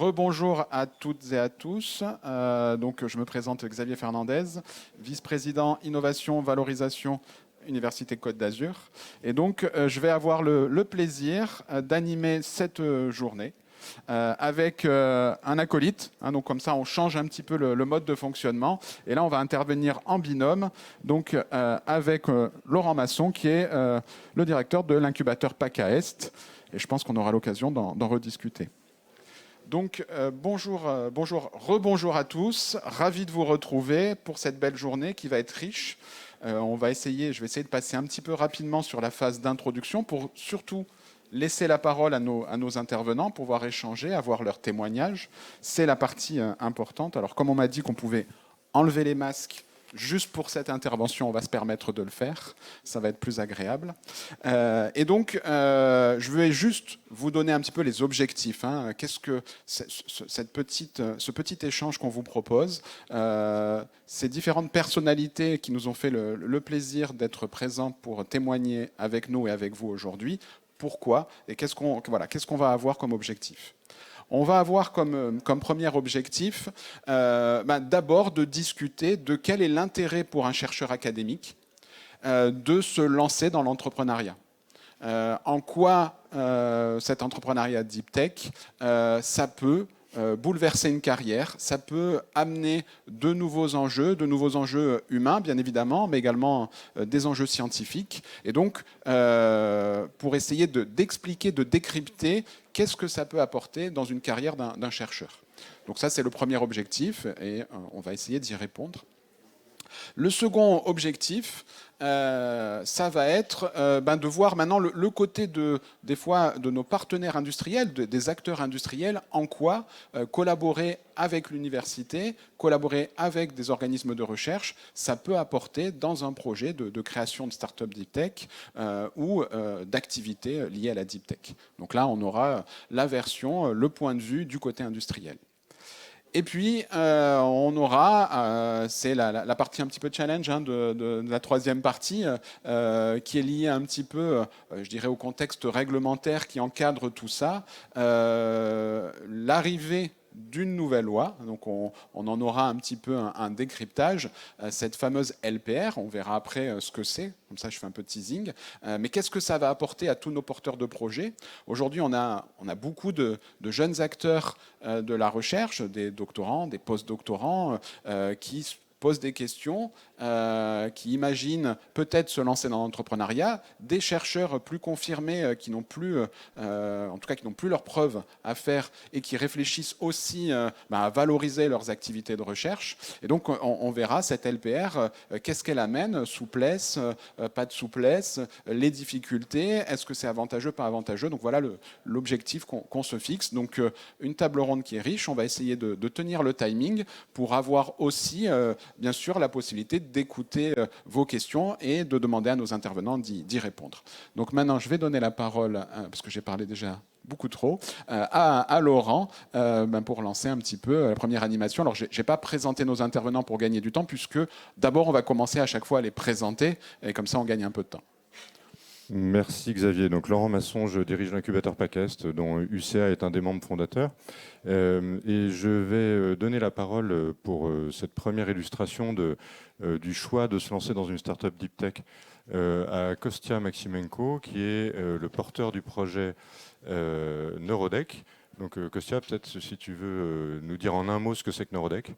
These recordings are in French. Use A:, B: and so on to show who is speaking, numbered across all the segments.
A: Rebonjour à toutes et à tous. Donc, je me présente Xavier Fernandez, vice-président innovation, valorisation, Université Côte d'Azur. Et donc, je vais avoir le plaisir d'animer cette journée avec un acolyte. Donc, comme ça, on change un petit peu le mode de fonctionnement. Et là, on va intervenir en binôme, donc avec Laurent Masson, qui est le directeur de l'incubateur PACA Est. Et je pense qu'on aura l'occasion d'en rediscuter. Donc rebonjour à tous, ravi de vous retrouver pour cette belle journée qui va être riche. Je vais essayer de passer un petit peu rapidement sur la phase d'introduction pour surtout laisser la parole à nos intervenants, pouvoir échanger, avoir leurs témoignages. C'est la partie importante. Alors comme on m'a dit qu'on pouvait enlever les masques, juste pour cette intervention, on va se permettre de le faire. Ça va être plus agréable. Et donc, je vais juste vous donner un petit peu les objectifs. Qu'est-ce que ce petit échange qu'on vous propose, ces différentes personnalités qui nous ont fait le plaisir d'être présents pour témoigner avec nous et avec vous aujourd'hui. Pourquoi et qu'est-ce qu'on va avoir comme objectif? On va avoir comme premier objectif d'abord de discuter de quel est l'intérêt pour un chercheur académique de se lancer dans l'entrepreneuriat. En quoi cet entrepreneuriat deep tech, ça peut bouleverser une carrière, ça peut amener de nouveaux enjeux humains, bien évidemment, mais également des enjeux scientifiques. Et donc, pour essayer d'expliquer, de décrypter, qu'est-ce que ça peut apporter dans une carrière d'un chercheur. Donc ça, c'est le premier objectif, et on va essayer d'y répondre. Le second objectif, ça va être de voir maintenant le côté des fois de nos partenaires industriels, des acteurs industriels, en quoi collaborer avec l'université, collaborer avec des organismes de recherche, ça peut apporter dans un projet de création de start-up deep tech ou d'activités liées à la deep tech. Donc là, on aura la version, le point de vue du côté industriel. Et puis, on aura, c'est la partie un petit peu challenge de la troisième partie, qui est liée un petit peu, je dirais, au contexte réglementaire qui encadre tout ça. L'arrivée d'une nouvelle loi, donc on en aura un petit peu un décryptage, cette fameuse LPR, on verra après ce que c'est, comme ça je fais un peu de teasing, mais qu'est-ce que ça va apporter à tous nos porteurs de projets? Aujourd'hui on a beaucoup de jeunes acteurs de la recherche, des doctorants, des post-doctorants, qui posent des questions, qui imaginent peut-être se lancer dans l'entrepreneuriat, des chercheurs plus confirmés qui n'ont plus, en tout cas qui n'ont plus leurs preuves à faire et qui réfléchissent aussi à valoriser leurs activités de recherche. Et donc on verra cette LPR, qu'est-ce qu'elle amène, souplesse, pas de souplesse, les difficultés, est-ce que c'est avantageux, pas avantageux. Donc voilà l'objectif qu'on se fixe. Donc une table ronde qui est riche, on va essayer de tenir le timing pour avoir aussi bien sûr la possibilité d'écouter vos questions et de demander à nos intervenants d'y répondre. Donc maintenant, je vais donner la parole, parce que j'ai parlé déjà beaucoup trop, à Laurent pour lancer un petit peu la première animation. Alors, je n'ai pas présenté nos intervenants pour gagner du temps, puisque d'abord, on va commencer à chaque fois à les présenter, et comme ça, on gagne un peu de temps.
B: Merci Xavier. Donc Laurent Masson, je dirige l'incubateur PACA Est, dont UCA est un des membres fondateurs. Et je vais donner la parole pour cette première illustration du choix de se lancer dans une start-up deep tech à Kostya Maximenko, qui est le porteur du projet Neurodec. Donc Kostya, peut-être si tu veux nous dire en un mot ce que c'est que Neurodec.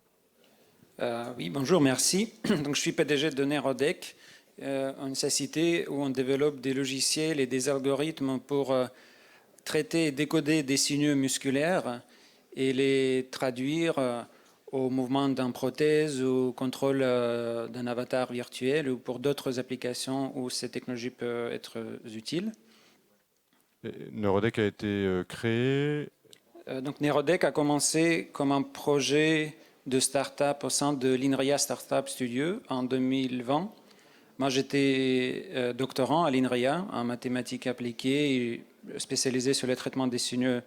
C: Oui, bonjour, merci. Donc, je suis PDG de Neurodec, une société où on développe des logiciels et des algorithmes pour traiter et décoder des signaux musculaires et les traduire au mouvement d'une prothèse ou au contrôle d'un avatar virtuel ou pour d'autres applications où ces technologies peuvent être utiles.
B: Neurodec a été créé.
C: Donc Neurodec a commencé comme un projet de start-up au sein de l'INRIA Startup Studio en 2020. Moi, j'étais doctorant à l'INRIA en mathématiques appliquées et spécialisé sur le traitement des signaux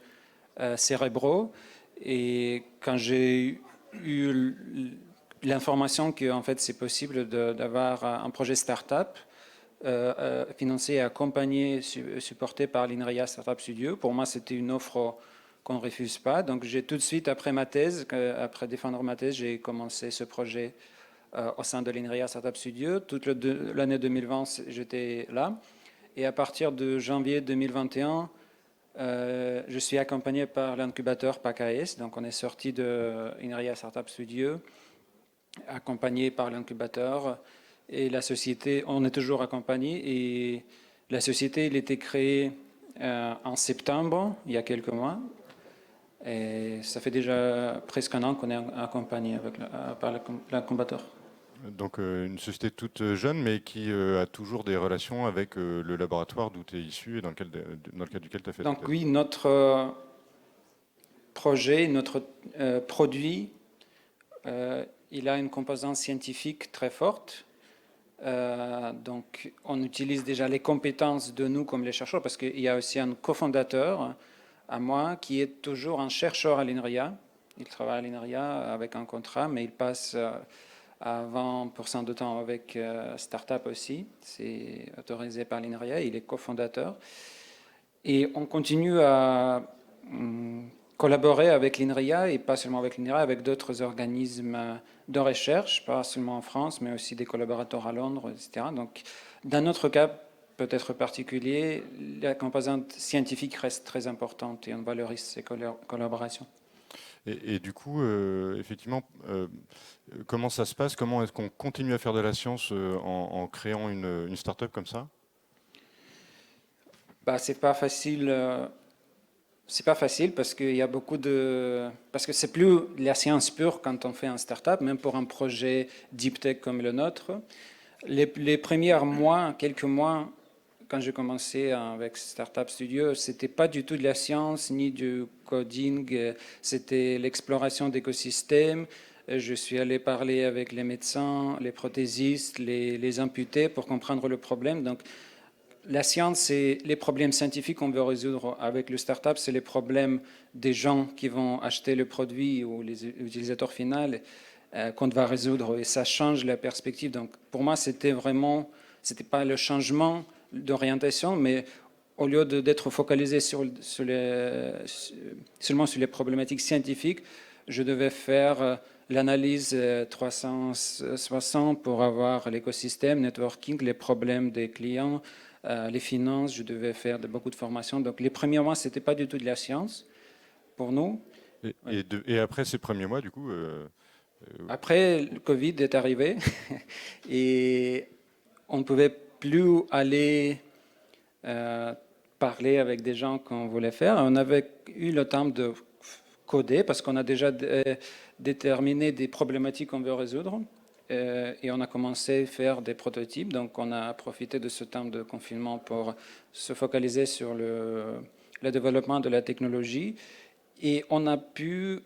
C: cérébraux. Et quand j'ai eu l'information qu'en fait, c'est possible d'avoir un projet start-up financé et accompagné, supporté par l'INRIA Startup Studio, pour moi, c'était une offre qu'on ne refuse pas. Donc j'ai tout de suite, après ma thèse, après défendre ma thèse, j'ai commencé ce projet au sein de l'INRIA Startup Studio. Toute l'année 2020, j'étais là. Et à partir de janvier 2021, je suis accompagné par l'incubateur PACAES. Donc on est sorti de l'INRIA Startup Studio, accompagné par l'incubateur. Et la société, on est toujours accompagné. Et la société, elle était créée en septembre, il y a quelques mois. Et ça fait déjà presque un an qu'on est accompagné par l'incubateur.
B: Donc une société toute jeune, mais qui a toujours des relations avec le laboratoire d'où tu es issu et dans le cadre duquel tu as fait ta
C: Donc
B: thèse.
C: oui, notre projet, notre produit, il a une composante scientifique très forte. Donc on utilise déjà les compétences de nous comme les chercheurs, parce qu'il y a aussi un cofondateur à moi qui est toujours un chercheur à l'INRIA. Il travaille à l'INRIA avec un contrat, mais il passe à 20% de temps avec Startup aussi. C'est autorisé par l'INRIA, il est cofondateur. Et on continue à collaborer avec l'INRIA, et pas seulement avec l'INRIA, avec d'autres organismes de recherche, pas seulement en France, mais aussi des collaborateurs à Londres, etc. Donc, dans notre cas, peut-être particulier, la composante scientifique reste très importante et on valorise ces collaborations.
B: Et du coup, effectivement, comment ça se passe? Comment est-ce qu'on continue à faire de la science en créant une start-up comme ça?
C: Bah, c'est pas facile. C'est pas facile parce qu'il y a beaucoup de... Parce que c'est plus de la science pure quand on fait un start-up, même pour un projet deep tech comme le nôtre. Les premiers mois, quelques mois, quand j'ai commencé avec Startup Studio, c'était pas du tout de la science ni du coding, c'était l'exploration d'écosystèmes. Je suis allé parler avec les médecins, les prothésistes, les amputés pour comprendre le problème. Donc, la science, c'est les problèmes scientifiques qu'on veut résoudre avec le startup, c'est les problèmes des gens qui vont acheter le produit ou les utilisateurs finaux qu'on va résoudre, et ça change la perspective. Donc pour moi, c'était pas le changement d'orientation, mais au lieu d'être focalisé seulement sur les problématiques scientifiques, je devais faire l'analyse 360 pour avoir l'écosystème, networking, les problèmes des clients, les finances. Je devais faire beaucoup de formations. Donc les premiers mois, c'était pas du tout de la science pour nous.
B: Et après ces premiers mois, du coup,
C: Après, le Covid est arrivé et on ne pouvait plus aller parler avec des gens qu'on voulait faire. On avait eu le temps de coder parce qu'on a déjà déterminé des problématiques qu'on veut résoudre. Et on a commencé à faire des prototypes. Donc on a profité de ce temps de confinement pour se focaliser sur le développement de la technologie. Et on a pu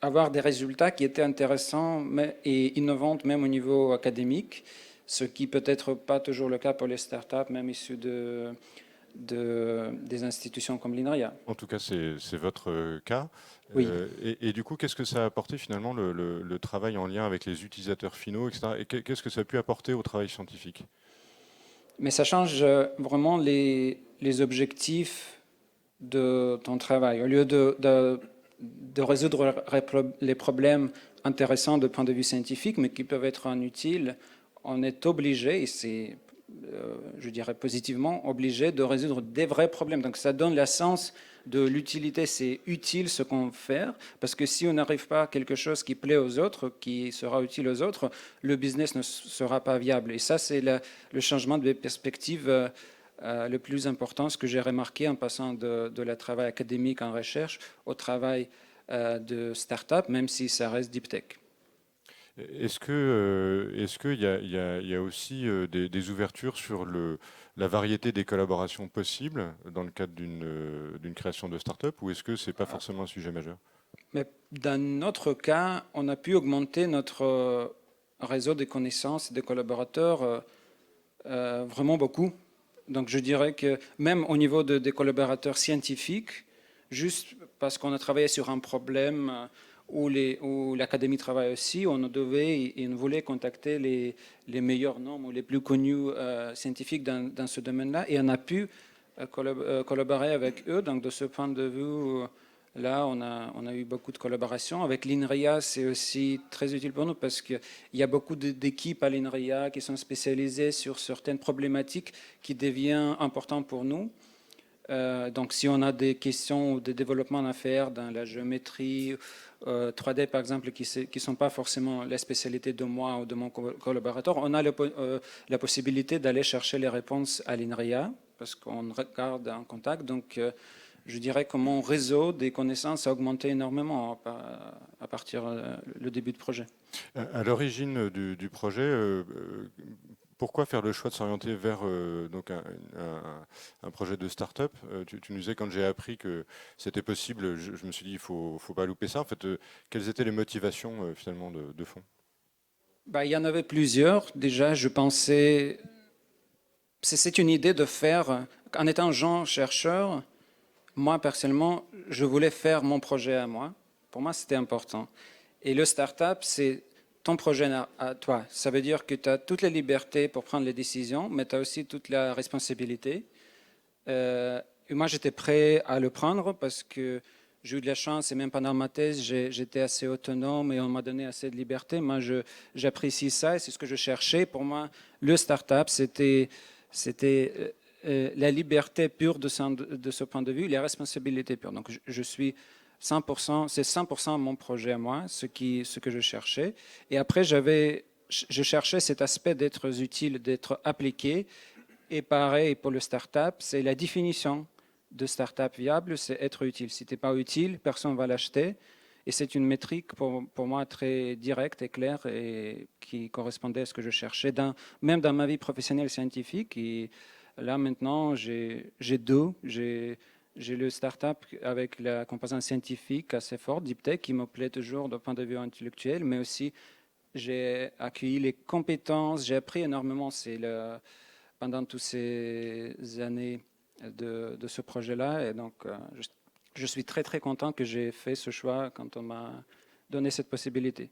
C: avoir des résultats qui étaient intéressants et innovants même au niveau académique, ce qui peut être pas toujours le cas pour les startups, même issues des institutions comme l'INRIA.
B: en tout cas, c'est votre cas.
C: Oui.
B: Et du coup, qu'est-ce que ça a apporté finalement le travail en lien avec les utilisateurs finaux, etc. Et qu'est-ce que ça a pu apporter au travail scientifique?
C: Mais ça change vraiment les objectifs de ton travail. Au lieu de résoudre les problèmes intéressants de point de vue scientifique, mais qui peuvent être inutiles, on est obligé, et c'est, je dirais positivement, obligé de résoudre des vrais problèmes. Donc ça donne le sens de l'utilité, c'est utile ce qu'on fait, parce que si on n'arrive pas à quelque chose qui plaît aux autres, qui sera utile aux autres, le business ne sera pas viable. Et ça, c'est le changement de perspective le plus important, ce que j'ai remarqué en passant de la travail académique en recherche au travail de start-up, même si ça reste deep tech.
B: Est-ce qu'il y a aussi des ouvertures sur la variété des collaborations possibles dans le cadre d'une création de start-up, ou est-ce que ce n'est pas forcément un sujet majeur?
C: Mais dans notre cas, on a pu augmenter notre réseau de connaissances et de collaborateurs vraiment beaucoup. Donc je dirais que même au niveau des collaborateurs scientifiques, juste parce qu'on a travaillé sur un problème où l'académie travaille aussi, on devait et on voulait contacter les meilleurs noms ou les plus connus scientifiques dans ce domaine-là, et on a pu collaborer avec eux. Donc de ce point de vue, Là, on a eu beaucoup de collaborations. Avec l'INRIA, c'est aussi très utile pour nous parce qu'il y a beaucoup d'équipes à l'INRIA qui sont spécialisées sur certaines problématiques qui deviennent importantes pour nous. Donc, si on a des questions ou des développements à faire dans la géométrie 3D, par exemple, qui ne sont pas forcément la spécialité de moi ou de mon collaborateur, on a la possibilité d'aller chercher les réponses à l'INRIA parce qu'on regarde en contact. Donc, je dirais que mon réseau des connaissances a augmenté énormément à partir du début de projet.
B: À l'origine du projet, pourquoi faire le choix de s'orienter vers donc un projet de start-up? Tu nous disais, quand j'ai appris que c'était possible, je me suis dit, il ne faut pas louper ça. En fait, quelles étaient les motivations finalement de fond?
C: Il y en avait plusieurs. Déjà, je pensais, c'est une idée de faire, en étant jeune chercheur, moi personnellement, je voulais faire mon projet à moi. Pour moi, c'était important. Et le start-up, c'est ton projet à toi. Ça veut dire que tu as toute la liberté pour prendre les décisions, mais tu as aussi toute la responsabilité. Et moi, j'étais prêt à le prendre parce que j'ai eu de la chance, et même pendant ma thèse, j'étais assez autonome et on m'a donné assez de liberté. Moi, j'apprécie ça et c'est ce que je cherchais. Pour moi, le start-up, c'était la liberté pure de ce point de vue, la responsabilité pure. Donc, je suis 100%, c'est 100% mon projet à moi, ce que je cherchais. Et après, je cherchais cet aspect d'être utile, d'être appliqué. Et pareil pour le start-up, c'est la définition de start-up viable, c'est être utile. Si tu n'es pas utile, personne ne va l'acheter. Et c'est une métrique pour moi très directe et claire et qui correspondait à ce que je cherchais, même dans ma vie professionnelle scientifique. Et là, maintenant, j'ai deux. J'ai le start-up avec la composante scientifique assez forte, Deep Tech, qui me plaît toujours d'un point de vue intellectuel, mais aussi j'ai accueilli les compétences, j'ai appris énormément pendant toutes ces années de ce projet-là. Et donc, je suis très, très content que j'ai fait ce choix quand on m'a donné cette possibilité.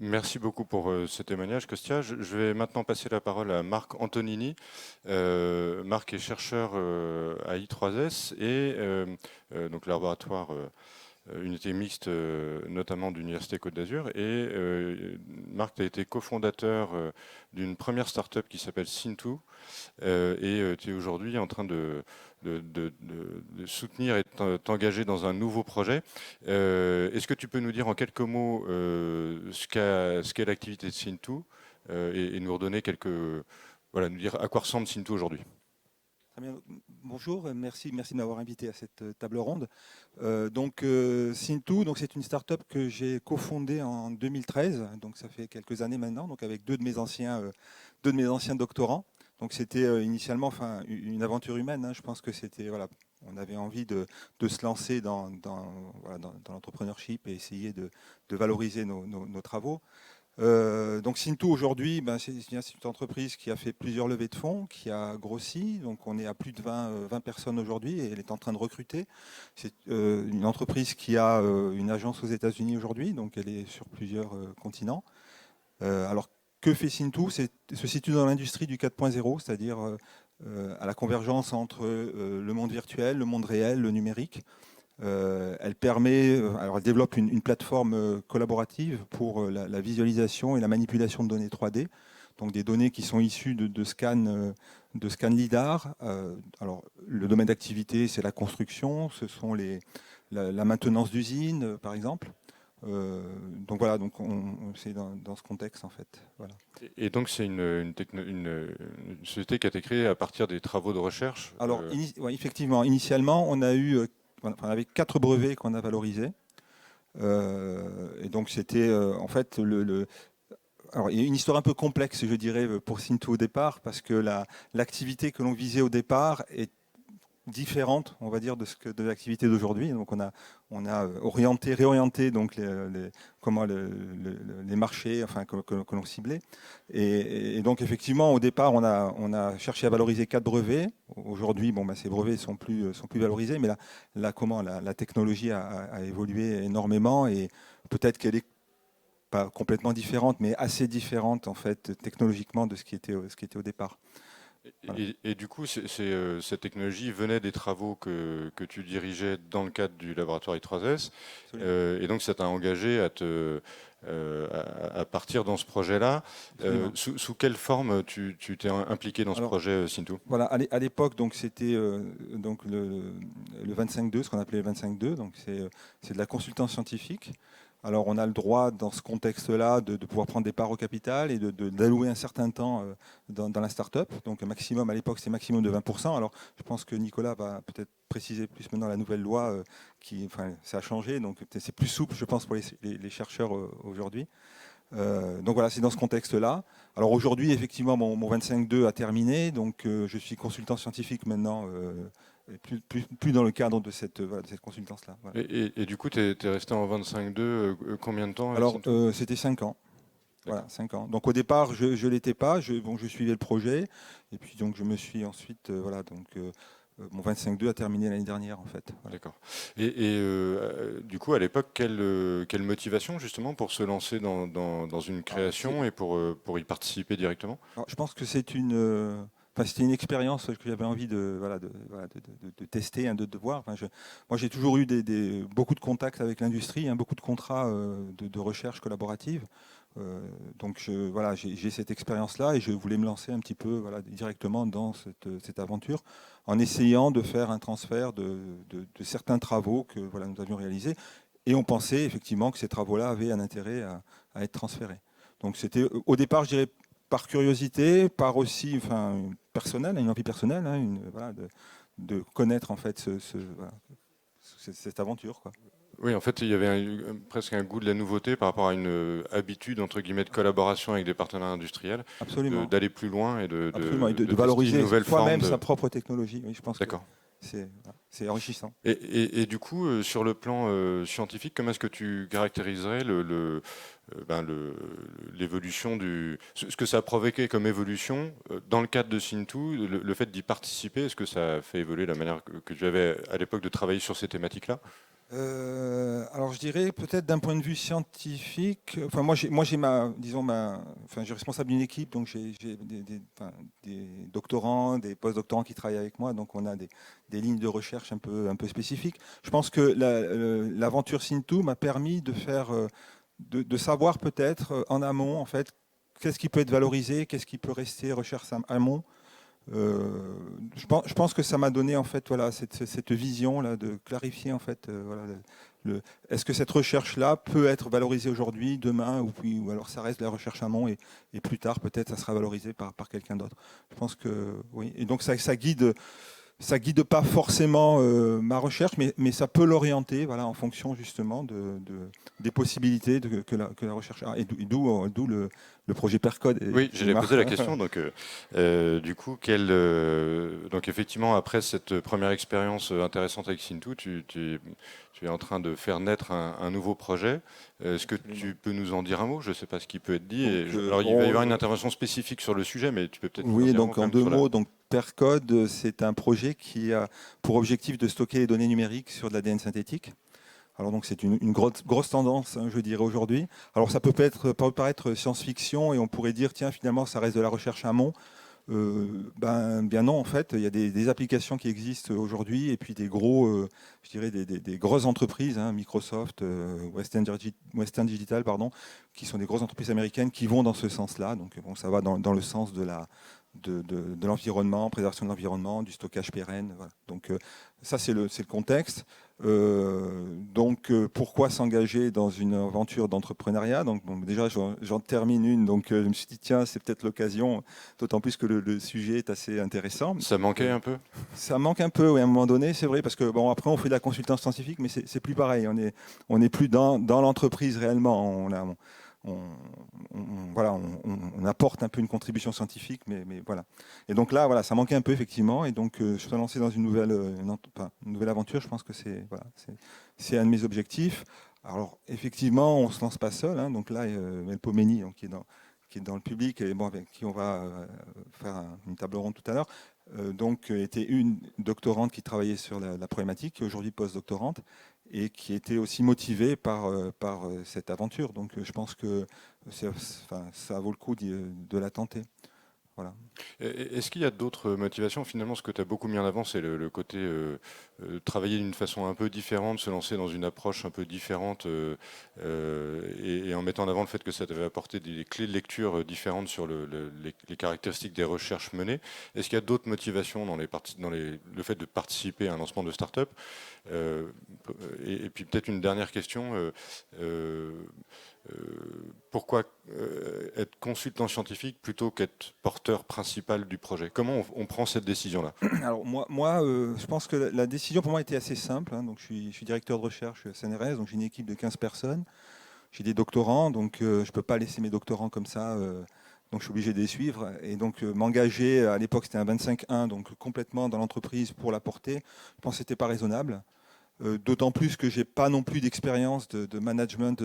B: Merci beaucoup pour ce témoignage, Costia. Je vais maintenant passer la parole à Marc Antonini. Marc est chercheur à I3S et donc laboratoire unité mixte, notamment de l'Université Côte d'Azur. Et Marc a été cofondateur d'une première start-up qui s'appelle Syntou. Et tu es aujourd'hui en train de soutenir et t'engager dans un nouveau projet. Est-ce que tu peux nous dire en quelques mots ce qu'est l'activité de Syntou et nous redonner nous dire à quoi ressemble Syntou aujourd'hui?
D: Très bien. Bonjour, merci de m'avoir invité à cette table ronde. Syntou, c'est une start-up que j'ai cofondée en 2013, donc ça fait quelques années maintenant, donc avec deux de mes anciens doctorants. Donc c'était initialement une aventure humaine. Je pense que c'était on avait envie de se lancer dans l'entrepreneurship et essayer de valoriser nos travaux. Donc Syntou aujourd'hui, c'est une entreprise qui a fait plusieurs levées de fonds, qui a grossi. Donc on est à plus de 20 personnes aujourd'hui et elle est en train de recruter. C'est une entreprise qui a une agence aux États-Unis aujourd'hui, donc elle est sur plusieurs continents. Alors que fait Syntou? Se situe dans l'industrie du 4.0, c'est-à-dire à la convergence entre le monde virtuel, le monde réel, le numérique. Elle développe une plateforme collaborative pour la visualisation et la manipulation de données 3D, donc des données qui sont issues de scans LIDAR. Alors, le domaine d'activité, c'est la construction, ce sont la maintenance d'usines, par exemple. Donc c'est dans ce contexte en fait. Voilà.
B: Et donc c'est une société qui a été créée à partir des travaux de recherche.
D: Alors effectivement, initialement, on avait 4 brevets qu'on a valorisés. Et donc c'était en fait alors il y a une histoire un peu complexe, je dirais, pour Syntou au départ, parce que l'activité que l'on visait au départ est différente, on va dire, de l'activité d'aujourd'hui. Donc on a réorienté donc les marchés, que l'on ciblait. Et donc effectivement, au départ, on a cherché à valoriser 4 brevets. Aujourd'hui, ces brevets sont plus valorisés, mais la technologie a évolué énormément et peut-être qu'elle est pas complètement différente, mais assez différente en fait technologiquement de ce qui était au départ.
B: Et du coup, cette technologie venait des travaux que tu dirigeais dans le cadre du laboratoire I3S, et donc ça t'a engagé à partir dans ce projet-là. Sous quelle forme tu t'es impliqué dans ce projet Sintou?
D: Voilà, à l'époque, donc c'était donc le 25-2, ce qu'on appelait le 25-2, donc c'est de la consultance scientifique. Alors on a le droit, dans ce contexte-là, de pouvoir prendre des parts au capital et d'allouer un certain temps dans la start-up. Donc un maximum, à l'époque, c'est maximum de 20%. Alors je pense que Nicolas va peut-être préciser plus maintenant la nouvelle loi, ça a changé, donc c'est plus souple, je pense, pour les chercheurs aujourd'hui. Donc voilà, c'est dans ce contexte-là. Alors aujourd'hui, effectivement, mon 25-2 a terminé, donc je suis consultant scientifique maintenant, plus dans le cadre de cette consultance-là. Voilà.
B: Et du coup, tu es resté en 25-2 combien de temps?
D: Alors c'était 5 ans. Voilà, 5 ans. Donc au départ, je ne l'étais pas, je suivais le projet, et puis donc je me suis ensuite, mon 25-2 a terminé l'année dernière en fait. Voilà.
B: D'accord. Et du coup, à l'époque, quelle motivation justement pour se lancer dans une création et pour y participer directement?
D: Alors, je pense que c'était une expérience que j'avais envie de tester, hein, de voir. Moi, j'ai toujours eu beaucoup de contacts avec l'industrie, hein, beaucoup de contrats de recherche collaborative. Donc j'ai cette expérience-là et je voulais me lancer un petit peu directement dans cette aventure en essayant de faire un transfert de certains travaux que nous avions réalisés. Et on pensait effectivement que ces travaux-là avaient un intérêt à être transférés. Donc c'était au départ, je dirais, par curiosité, par aussi personnel, une envie personnelle, hein, de connaître en fait cette aventure, quoi.
B: Oui, en fait, il y avait presque un goût de la nouveauté par rapport à une habitude, entre guillemets, de collaboration avec des partenaires industriels, d'aller plus loin et de
D: valoriser soi-même sa propre technologie. Oui, je pense que c'est enrichissant.
B: Et du coup, sur le plan scientifique, comment est-ce que tu caractériserais l'évolution ce que ça a provoqué comme évolution dans le cadre de Sintou, le fait d'y participer, est-ce que ça a fait évoluer la manière que tu avais à l'époque de travailler sur ces thématiques-là?
D: Alors je dirais peut-être d'un point de vue scientifique. Je suis responsable d'une équipe, donc j'ai des doctorants, des post-doctorants qui travaillent avec moi, donc on a des lignes de recherche un peu spécifiques. Je pense que l'aventure Sintou m'a permis de savoir peut-être en amont en fait qu'est-ce qui peut être valorisé, qu'est-ce qui peut rester recherche amont. Je pense que ça m'a donné en fait cette vision là de clarifier en fait est-ce que cette recherche là peut être valorisée aujourd'hui, demain ou alors ça reste de la recherche amont et plus tard peut-être ça sera valorisé par quelqu'un d'autre. Je pense que oui, et donc ça guide pas forcément ma recherche, mais ça peut l'orienter en fonction justement des possibilités que la recherche a. Et d'où le projet Percode.
B: Oui, j'allais poser la question. Donc, du coup, donc effectivement, après cette première expérience intéressante avec Sintou, tu es en train de faire naître un nouveau projet. Est-ce que tu peux nous en dire un mot? Je ne sais pas ce qui peut être dit. Alors, il va y avoir une intervention spécifique sur le sujet, mais tu peux peut-être...
D: Oui, donc en 2 mots, donc Percode, c'est un projet qui a pour objectif de stocker les données numériques sur de l'ADN synthétique. Alors donc c'est une grosse tendance, hein, je dirais aujourd'hui. Alors ça peut paraître science-fiction et on pourrait dire tiens finalement ça reste de la recherche amont. Bien non, en fait, il y a des applications qui existent aujourd'hui et puis des grosses entreprises, hein, Microsoft, Western Digital, pardon, qui sont des grosses entreprises américaines qui vont dans ce sens-là. Donc bon, ça va dans le sens de l'environnement, préservation de l'environnement, du stockage pérenne. Voilà. Donc ça c'est le contexte. Pourquoi s'engager dans une aventure d'entrepreneuriat? Donc déjà j'en termine une, donc je me suis dit tiens c'est peut-être l'occasion, d'autant plus que le sujet est assez intéressant.
B: Ça manquait un peu?
D: Ça manque un peu, oui, à un moment donné, c'est vrai, parce que bon après on fait de la consultance scientifique, mais c'est plus pareil, on est plus dans l'entreprise réellement. On apporte un peu une contribution scientifique, mais voilà. Et donc là, voilà, ça manquait un peu effectivement, et donc je suis lancé dans une nouvelle aventure. Je pense que c'est un de mes objectifs. Alors effectivement, on se lance pas seul, hein, donc là, Melpomeni, donc, qui est dans le public et bon, avec qui on va faire une table ronde tout à l'heure, était une doctorante qui travaillait sur la problématique, qui est aujourd'hui post-doctorante, et qui était aussi motivée par cette aventure. Donc je pense que ça vaut le coup de la tenter. Voilà.
B: Est-ce qu'il y a d'autres motivations? Finalement, ce que tu as beaucoup mis en avant, c'est le côté travailler d'une façon un peu différente, se lancer dans une approche un peu différente et en mettant en avant le fait que ça t'avait apporté des clés de lecture différentes sur les caractéristiques des recherches menées. Est-ce qu'il y a d'autres motivations dans le fait de participer à un lancement de start-up? Et puis peut-être une dernière question. Pourquoi être consultant scientifique plutôt qu'être porteur principal du projet? Comment on prend cette décision-là?
D: Alors je pense que la décision pour moi était assez simple, hein. Donc, je suis directeur de recherche CNRS, donc j'ai une équipe de 15 personnes. J'ai des doctorants, donc je ne peux pas laisser mes doctorants comme ça. Donc je suis obligé de les suivre. Et donc m'engager, à l'époque c'était un 25-1, donc complètement dans l'entreprise pour la porter, je pense que ce n'était pas raisonnable. D'autant plus que j'ai pas non plus d'expérience de management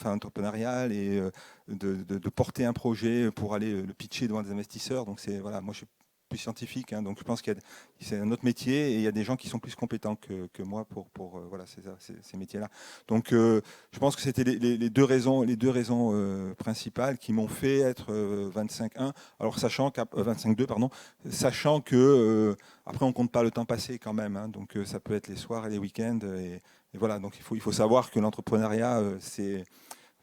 D: entrepreneurial et de porter un projet pour aller le pitcher devant des investisseurs. Donc voilà, moi je suis plus scientifique, hein, donc je pense que c'est un autre métier et il y a des gens qui sont plus compétents que moi pour voilà, ces métiers-là. Donc je pense que c'était les deux raisons principales qui m'ont fait être 25-1. Alors sachant qu'à 25-2, pardon, sachant que après, on ne compte pas le temps passé quand même, hein, donc ça peut être les soirs et les week-ends. Et voilà, donc il faut savoir que l'entrepreneuriat,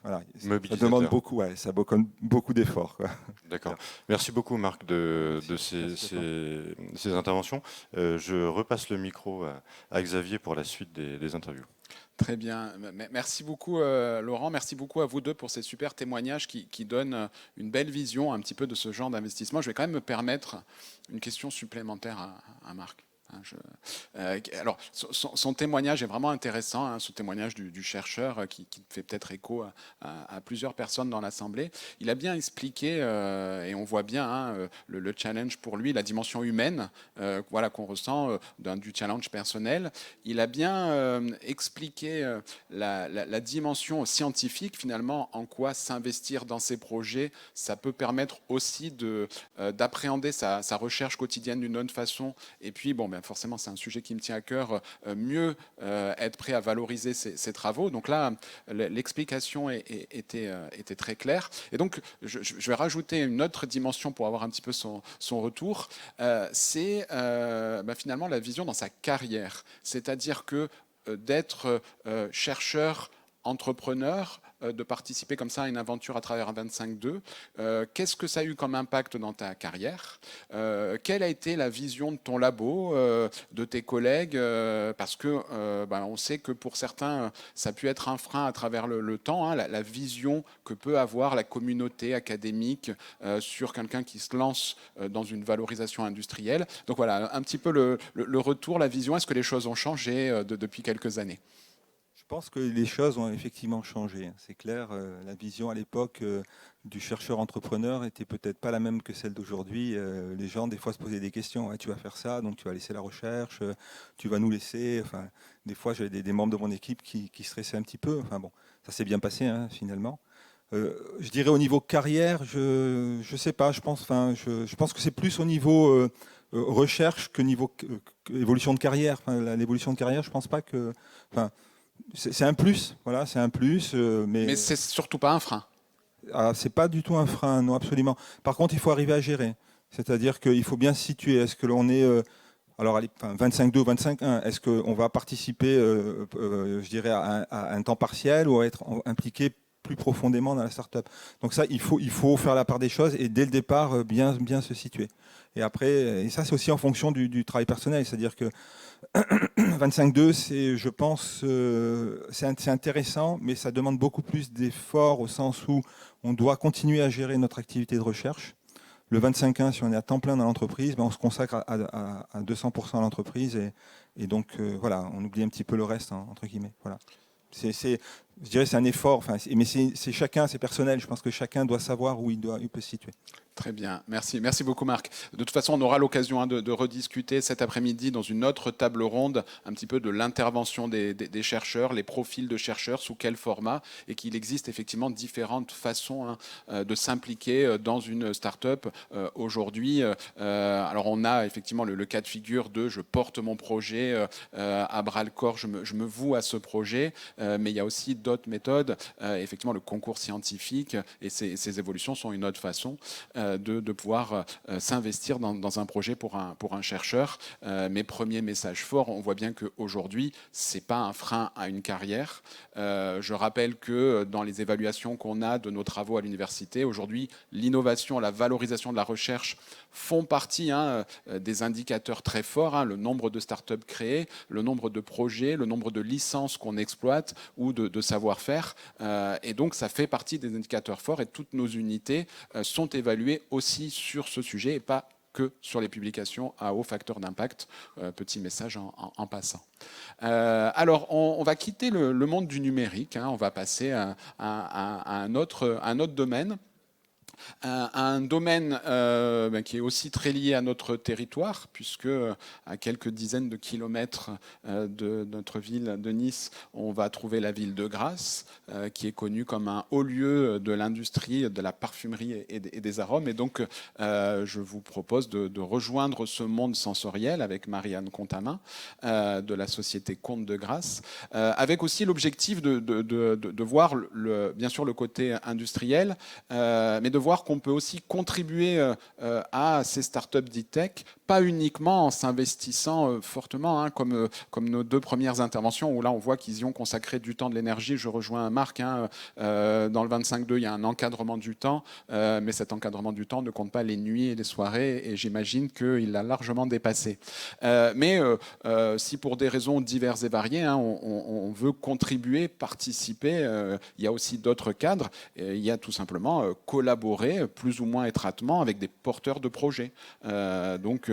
D: voilà, ça demande beaucoup, ouais, ça demande beaucoup d'efforts.
B: D'accord. Merci beaucoup, Marc, de ces interventions. Je repasse le micro à Xavier pour la suite des interviews.
A: Très bien. Merci beaucoup, Laurent. Merci beaucoup à vous deux pour ces super témoignages qui donnent une belle vision un petit peu de ce genre d'investissement. Je vais quand même me permettre une question supplémentaire à Marc. Alors, son témoignage est vraiment intéressant, hein, ce témoignage du chercheur qui fait peut-être écho à plusieurs personnes dans l'Assemblée. Il a bien expliqué, et on voit bien hein, le challenge pour lui, la dimension humaine voilà, qu'on ressent du challenge personnel. Il a bien expliqué la dimension scientifique, finalement, en quoi s'investir dans ces projets, ça peut permettre aussi d'appréhender sa recherche quotidienne d'une autre façon. Et puis, bon, forcément, c'est un sujet qui me tient à cœur, mieux être prêt à valoriser ces travaux. Donc là, l'explication était très claire. Et donc, je vais rajouter une autre dimension pour avoir un petit peu son retour. C'est finalement la vision dans sa carrière. C'est-à-dire que d'être chercheur, entrepreneur, de participer comme ça à une aventure à travers un 25-2. Qu'est-ce que ça a eu comme impact dans ta carrière? Quelle a été la vision de ton labo, de tes collègues? Parce que on sait que pour certains, ça a pu être un frein à travers le temps, hein, la vision que peut avoir la communauté académique sur quelqu'un qui se lance dans une valorisation industrielle. Donc voilà, un petit peu le retour, la vision. Est-ce que les choses ont changé depuis quelques années?
D: Je pense que les choses ont effectivement changé. C'est clair, la vision à l'époque du chercheur-entrepreneur n'était peut-être pas la même que celle d'aujourd'hui. Les gens, des fois, se posaient des questions. Ouais, tu vas faire ça, donc tu vas laisser la recherche, tu vas nous laisser. Enfin, des fois, j'avais des membres de mon équipe qui stressaient un petit peu. Enfin bon, ça s'est bien passé hein, finalement. Je dirais au niveau carrière, je sais pas. Je pense que c'est plus au niveau recherche que niveau évolution de carrière. Enfin, l'évolution de carrière, je pense pas que. Enfin, c'est un plus, voilà, c'est un plus,
A: mais c'est surtout pas un frein.
D: C'est pas du tout un frein, non, absolument. Par contre, il faut arriver à gérer. C'est-à-dire qu'il faut bien se situer. Est-ce que l'on est, alors, 25-2 ou 25-1, est-ce qu'on va participer, je dirais, à un temps partiel ou à être impliqué plus profondément dans la start-up? Donc ça, il faut faire la part des choses et dès le départ, bien se situer. Et après, et ça, c'est aussi en fonction du travail personnel. C'est-à-dire que 25-2, je pense, c'est intéressant, mais ça demande beaucoup plus d'efforts au sens où on doit continuer à gérer notre activité de recherche. Le 25-1, si on est à temps plein dans l'entreprise, on se consacre à 200% à l'entreprise et donc voilà, on oublie un petit peu le reste, hein, entre guillemets. Voilà. Je dirais c'est un effort, mais c'est chacun, c'est personnel. Je pense que chacun doit savoir où il peut se situer.
A: Très bien, merci beaucoup Marc. De toute façon, on aura l'occasion hein, de rediscuter cet après-midi dans une autre table ronde un petit peu de l'intervention des chercheurs, les profils de chercheurs, sous quel format, et qu'il existe effectivement différentes façons hein, de s'impliquer dans une start-up aujourd'hui. Alors on a effectivement le cas de figure de je porte mon projet à bras le corps, je me voue à ce projet, mais il y a aussi d'autres méthodes. Effectivement, le concours scientifique et ces évolutions sont une autre façon de pouvoir s'investir dans un projet pour un chercheur. Mes premiers messages forts, on voit bien qu'aujourd'hui, ce n'est pas un frein à une carrière. Je rappelle que dans les évaluations qu'on a de nos travaux à l'université, aujourd'hui, l'innovation, la valorisation de la recherche font partie des indicateurs très forts, le nombre de startups créées, le nombre de projets, le nombre de licences qu'on exploite ou de savoir-faire. Et donc, ça fait partie des indicateurs forts et toutes nos unités sont évaluées aussi sur ce sujet et pas que sur les publications à haut facteur d'impact. Petit message en passant. Alors, on va quitter le monde du numérique, on va passer à un autre domaine. Un domaine qui est aussi très lié à notre territoire, puisque à quelques dizaines de kilomètres de notre ville de Nice, on va trouver la ville de Grasse, qui est connue comme un haut lieu de l'industrie, de la parfumerie et des arômes. Et donc, je vous propose de rejoindre ce monde sensoriel avec Marianne Contamin de la société Comte de Grasse, avec aussi l'objectif de voir bien sûr le côté industriel, mais de voir qu'on peut aussi contribuer à ces startups deep tech, pas uniquement en s'investissant fortement, comme nos deux premières interventions, où là on voit qu'ils y ont consacré du temps, de l'énergie. Je rejoins Marc, dans le 25.2, il y a un encadrement du temps, mais cet encadrement du temps ne compte pas les nuits et les soirées, et j'imagine qu'il l'a largement dépassé. Mais si pour des raisons diverses et variées, on veut contribuer, participer, il y a aussi d'autres cadres, il y a tout simplement collaborer plus ou moins étroitement avec des porteurs de projets. Donc,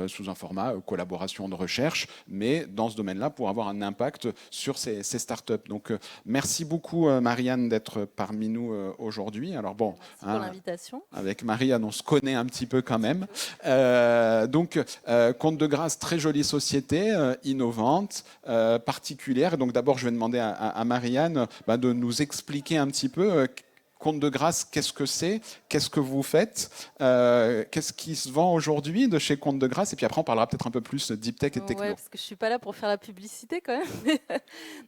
A: sous un format collaboration de recherche, mais dans ce domaine-là, pour avoir un impact sur ces startups. Donc, merci beaucoup, Marianne, d'être parmi nous aujourd'hui. Alors bon,
E: merci pour l'invitation.
A: Avec Marianne, on se connaît un petit peu quand même. Donc, Comte de Grasse, très jolie société, innovante, particulière. Donc, d'abord, je vais demander à Marianne de nous expliquer un petit peu Comte de Grasse, qu'est-ce que c'est? Qu'est-ce que vous faites? Qu'est-ce qui se vend aujourd'hui de chez Comte de Grasse? Et puis après, on parlera peut-être un peu plus de deep tech et de techno.
E: Ouais, parce que je ne suis pas là pour faire la publicité quand même.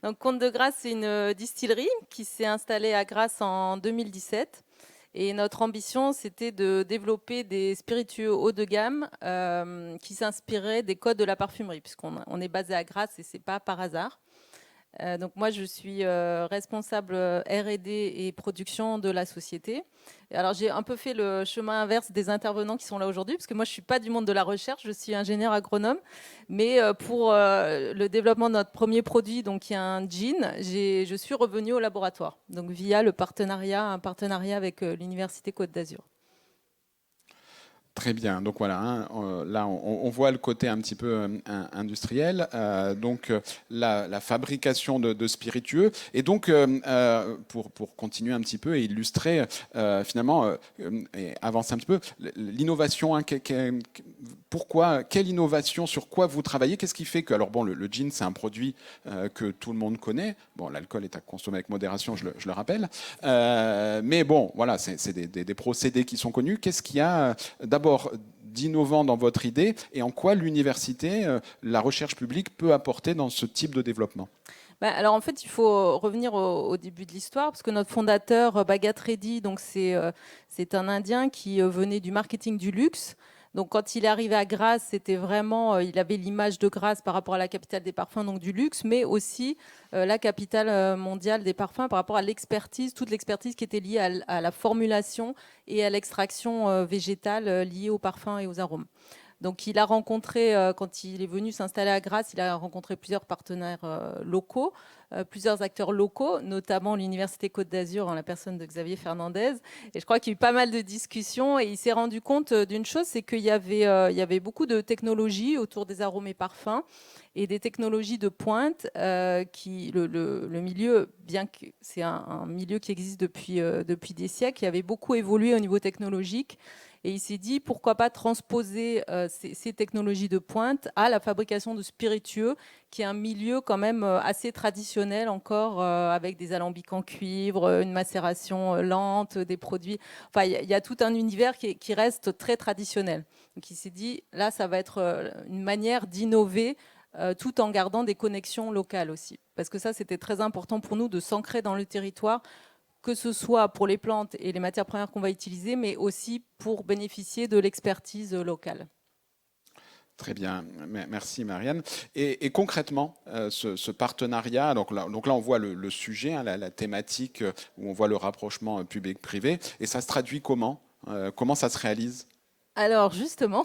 E: Donc, Comte de Grasse, c'est une distillerie qui s'est installée à Grasse en 2017. Et notre ambition, c'était de développer des spiritueux haut de gamme qui s'inspiraient des codes de la parfumerie, puisqu'on est basé à Grasse et ce n'est pas par hasard. Donc moi, je suis responsable R&D et production de la société. Et alors, j'ai un peu fait le chemin inverse des intervenants qui sont là aujourd'hui, parce que moi, je ne suis pas du monde de la recherche, je suis ingénieur agronome. Mais pour le développement de notre premier produit, donc qui est un gin, je suis revenue au laboratoire, donc via un partenariat avec l'Université Côte d'Azur.
A: Très bien, donc voilà, là on voit le côté un petit peu industriel, donc la fabrication de spiritueux, et donc pour continuer un petit peu et illustrer finalement et avancer un petit peu, l'innovation, quelle innovation, sur quoi vous travaillez, qu'est-ce qui fait que, alors bon, le gin c'est un produit que tout le monde connaît, bon l'alcool est à consommer avec modération, je le rappelle, mais bon voilà, c'est des procédés qui sont connus. Qu'est-ce qu'il y a d'abord d'innovant dans votre idée et en quoi l'université, la recherche publique peut apporter dans ce type de développement?
E: Alors en fait, il faut revenir au début de l'histoire, parce que notre fondateur, Bhagat Reddy, donc c'est un Indien qui venait du marketing du luxe. Donc quand il est arrivé à Grasse, c'était vraiment, il avait l'image de Grasse par rapport à la capitale des parfums, donc du luxe, mais aussi la capitale mondiale des parfums par rapport à l'expertise, toute l'expertise qui était liée à la formulation et à l'extraction végétale liée aux parfums et aux arômes. Donc il a rencontré, quand il est venu s'installer à Grasse, il a rencontré plusieurs partenaires locaux, plusieurs acteurs locaux, notamment l'Université Côte d'Azur en la personne de Xavier Fernandez. Et je crois qu'il y a eu pas mal de discussions et il s'est rendu compte d'une chose, c'est qu'il y avait beaucoup de technologies autour des arômes et parfums et des technologies de pointe qui, le milieu, bien que c'est un milieu qui existe depuis des siècles, qui avait beaucoup évolué au niveau technologique. Et il s'est dit, pourquoi pas transposer ces technologies de pointe à la fabrication de spiritueux, qui est un milieu quand même assez traditionnel encore, avec des alambics en cuivre, une macération lente, des produits... Enfin, il y a tout un univers qui reste très traditionnel. Donc il s'est dit, là, ça va être une manière d'innover tout en gardant des connexions locales aussi. Parce que ça, c'était très important pour nous de s'ancrer dans le territoire, que ce soit pour les plantes et les matières premières qu'on va utiliser, mais aussi pour bénéficier de l'expertise locale.
A: Très bien, merci Marianne. Et concrètement, ce partenariat, donc là on voit le sujet, hein, la thématique, où on voit le rapprochement public-privé, et ça se traduit comment? Comment ça se réalise?
E: Alors justement,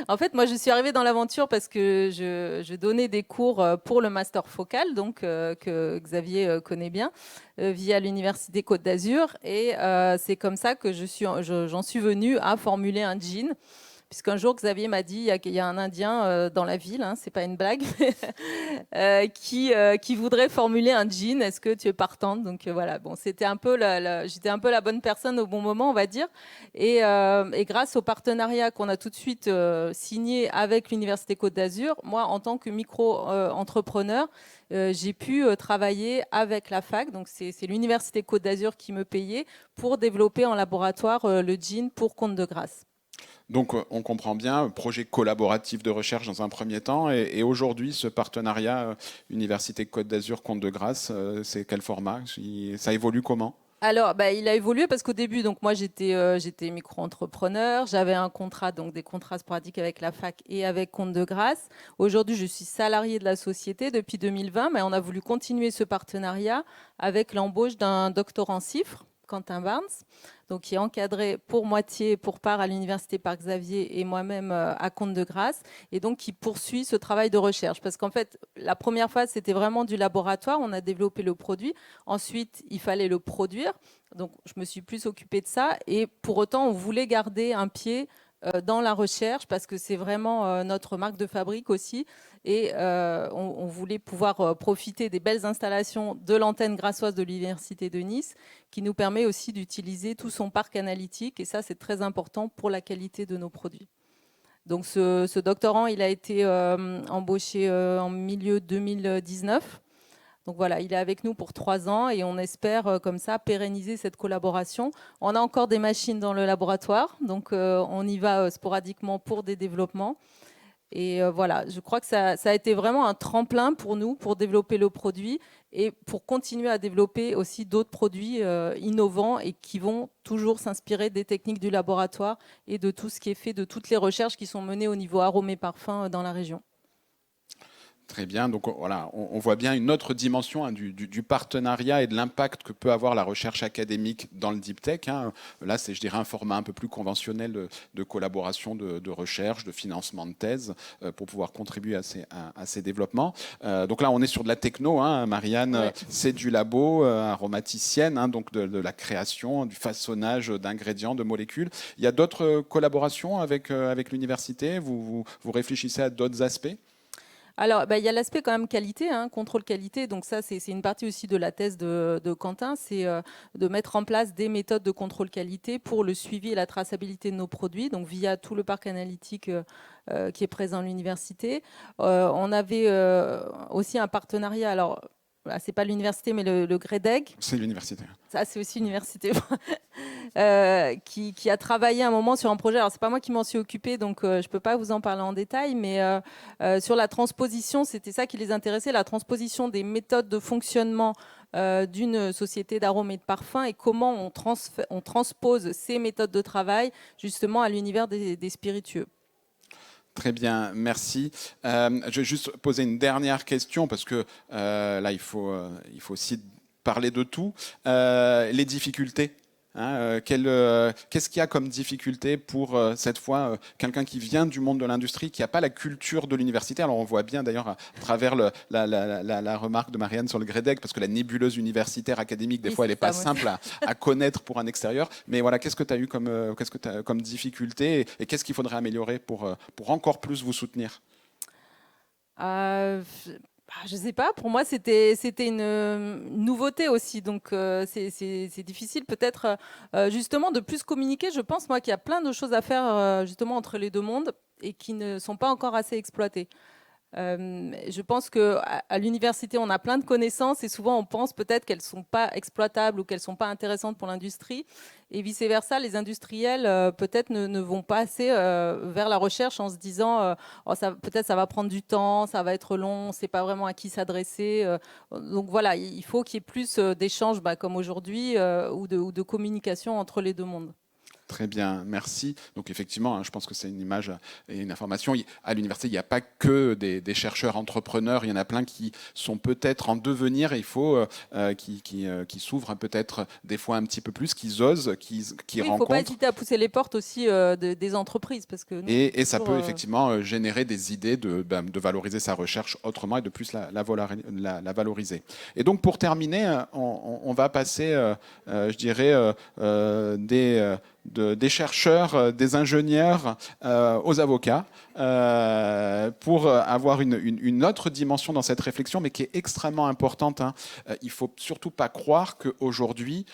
E: en fait, moi je suis arrivée dans l'aventure parce que je donnais des cours pour le Master Focal, donc que Xavier connaît bien, via l'Université Côte d'Azur, et c'est comme ça que j'en suis venue à formuler un jean. Puisqu'un jour, Xavier m'a dit qu'il y a un Indien dans la ville, hein, c'est pas une blague, qui voudrait formuler un jean. Est-ce que tu es partante? Donc voilà, bon, j'étais un peu la bonne personne au bon moment, on va dire. Et grâce au partenariat qu'on a tout de suite signé avec l'Université Côte d'Azur, moi, en tant que micro-entrepreneur, j'ai pu travailler avec la fac. Donc c'est l'Université Côte d'Azur qui me payait pour développer en laboratoire le jean pour Comte de Grâce.
A: Donc on comprend bien, projet collaboratif de recherche dans un premier temps, et aujourd'hui ce partenariat Université Côte d'Azur Comte de Grâce, c'est quel format? Ça évolue comment?
E: Alors, il a évolué parce qu'au début, donc moi j'étais micro-entrepreneur, j'avais un contrat, donc des contrats sporadiques avec la fac et avec Comte de Grâce. Aujourd'hui, je suis salariée de la société depuis 2020, mais on a voulu continuer ce partenariat avec l'embauche d'un doctorant CIFRE, Quentin Barnes, donc qui est encadré pour moitié, pour part à l'Université Parc-Xavier et moi-même à Comte de Grâce, et donc qui poursuit ce travail de recherche. Parce qu'en fait, la première phase, c'était vraiment du laboratoire, on a développé le produit, ensuite il fallait le produire, donc je me suis plus occupée de ça, et pour autant, on voulait garder un pied dans la recherche parce que c'est vraiment notre marque de fabrique aussi, et on voulait pouvoir profiter des belles installations de l'antenne grassoise de l'Université de Nice qui nous permet aussi d'utiliser tout son parc analytique, et ça c'est très important pour la qualité de nos produits. Donc ce doctorant, il a été embauché en milieu 2019. Donc voilà, il est avec nous pour 3 ans et on espère comme ça pérenniser cette collaboration. On a encore des machines dans le laboratoire, donc on y va sporadiquement pour des développements. Et voilà, je crois que ça a été vraiment un tremplin pour nous, pour développer le produit et pour continuer à développer aussi d'autres produits innovants et qui vont toujours s'inspirer des techniques du laboratoire et de tout ce qui est fait, de toutes les recherches qui sont menées au niveau arômes et parfums dans la région.
A: Très bien, donc voilà, on voit bien une autre dimension hein, du partenariat et de l'impact que peut avoir la recherche académique dans le deep tech. Hein. Là, c'est, je dirais, un format un peu plus conventionnel de collaboration, de recherche, de financement de thèse pour pouvoir contribuer à ces développements. Donc là, on est sur de la techno, hein, Marianne, ouais. C'est du labo, aromaticienne, hein, donc de la création, du façonnage d'ingrédients, de molécules. Il y a d'autres collaborations avec l'université? Vous réfléchissez à d'autres aspects?
E: Alors, il y a l'aspect quand même qualité, hein, contrôle qualité. Donc ça, c'est une partie aussi de la thèse de Quentin, c'est de mettre en place des méthodes de contrôle qualité pour le suivi et la traçabilité de nos produits, donc via tout le parc analytique qui est présent à l'université. On avait aussi un partenariat. Alors, c'est pas l'université, mais le GREDEC.
A: C'est l'université.
E: Ça, c'est aussi l'université. Qui a travaillé un moment sur un projet. Alors, c'est pas moi qui m'en suis occupée, donc je peux pas vous en parler en détail, mais sur la transposition, c'était ça qui les intéressait, la transposition des méthodes de fonctionnement d'une société d'arômes et de parfums et comment on transpose ces méthodes de travail justement à l'univers des spiritueux.
A: Très bien, merci. Je vais juste poser une dernière question parce que là, il faut aussi parler de tout. Les difficultés. Hein, qu'est-ce qu'il y a comme difficulté pour cette fois quelqu'un qui vient du monde de l'industrie, qui n'a pas la culture de l'université? Alors on voit bien d'ailleurs à travers la remarque de Marianne sur le GREDEC, parce que la nébuleuse universitaire académique, des fois, elle n'est pas simple à connaître pour un extérieur. Mais voilà, qu'est-ce que tu as eu comme difficulté et qu'est-ce qu'il faudrait améliorer pour encore plus vous soutenir?
E: Je ne sais pas, pour moi c'était une nouveauté aussi, donc c'est difficile peut-être justement de plus communiquer. Je pense moi qu'il y a plein de choses à faire justement entre les deux mondes et qui ne sont pas encore assez exploitées. Je pense qu'à l'université, on a plein de connaissances et souvent on pense peut-être qu'elles ne sont pas exploitables ou qu'elles ne sont pas intéressantes pour l'industrie. Et vice-versa, les industriels peut-être ne vont pas assez vers la recherche en se disant oh, peut-être ça va prendre du temps, ça va être long, on ne sait pas vraiment à qui s'adresser. Donc voilà, il faut qu'il y ait plus d'échanges comme aujourd'hui ou de communication entre les deux mondes.
A: Très bien, merci. Donc effectivement, je pense que c'est une image et une information. À l'université, il n'y a pas que des chercheurs entrepreneurs, il y en a plein qui sont peut-être en devenir et il faut qui s'ouvrent peut-être des fois un petit peu plus, qui osent, qui
E: il ne faut pas hésiter à pousser les portes aussi des entreprises. Parce que nous,
A: et ça peut effectivement générer des idées de valoriser sa recherche autrement et de plus la valoriser. Et donc pour terminer, on va passer, je dirais, des chercheurs, des ingénieurs aux avocats pour avoir une autre dimension dans cette réflexion, mais qui est extrêmement importante. Il ne faut surtout pas croire qu'aujourd'hui,